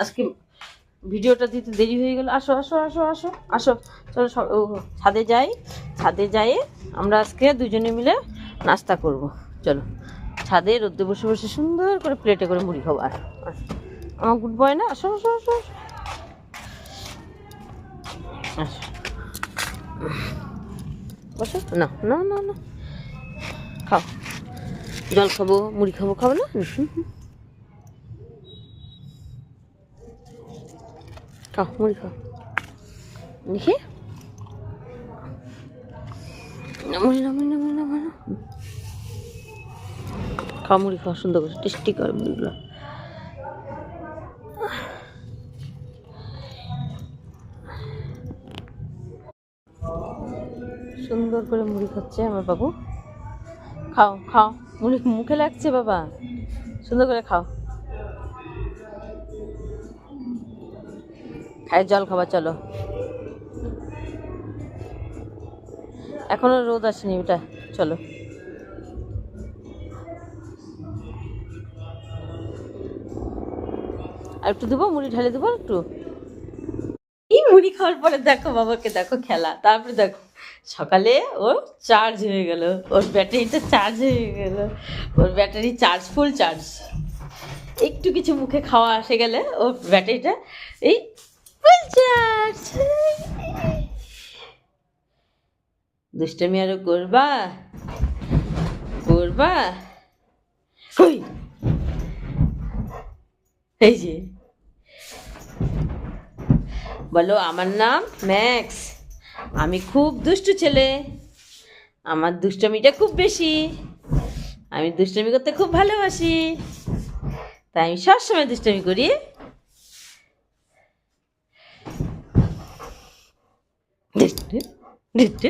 আজকে ভিডিওটা দিতে দেরি হয়ে গেল। আসো আসো আসো আসো আসো, চলো ছাদে যাই। ছাদে যাই আমরা আজকে দুজনে মিলে নাস্তা করব। চলো ছাদে রোদ্দে বসে বসে সুন্দর করে প্লেটে করে মুড়ি খাবো। আসো আসো, আমার গুড বয় না, আসো আসো আসো আসো বসো। না না না না, খাও, জল খাবো, মুড়ি খাবো, খাবো না? খাও মুড়ি খাও, দেখি মুড়ি না মুড়ি না মুড়ি না মুড়ি না, খাও মুড়ি খাও, সুন্দর করে টেস্টি করে মুড়িগুলো। সুন্দর করে মুড়ি খাচ্ছে আমার বাবু। খাও খাও, মুড়ি মুখে লাগছে বাবা, সুন্দর করে খাও। খাই জল খাবা, চলো। এখনো রোদ আসেনি ওটা, চলো। আর একটু দেবো, মুড়ি ঢালে দেবো একটু। এই মুড়ি খাওয়ার পরে দেখো বাবাকে, দেখো খেলা। তারপরে দেখো সকালে ওর চার্জ হয়ে গেল, ওর ব্যাটারিটা চার্জ হয়ে গেল, ওর ব্যাটারি চার্জ, ফুল চার্জ। একটু কিছু মুখে খাওয়া আসে গেলে ওর ব্যাটারিটা এই ফুল চার্জ। দুষ্টামি আরো করবা করবা, কই এই যে বলো, আমার নাম ম্যাক্স, আমি খুব দুষ্টু ছেলে, আমার দুষ্টমিটা খুব বেশি, আমি দুষ্টমি করতে খুব ভালোবাসি, তাই আমি সবসময় দুষ্টমি করি। দুষ্টু দুষ্টু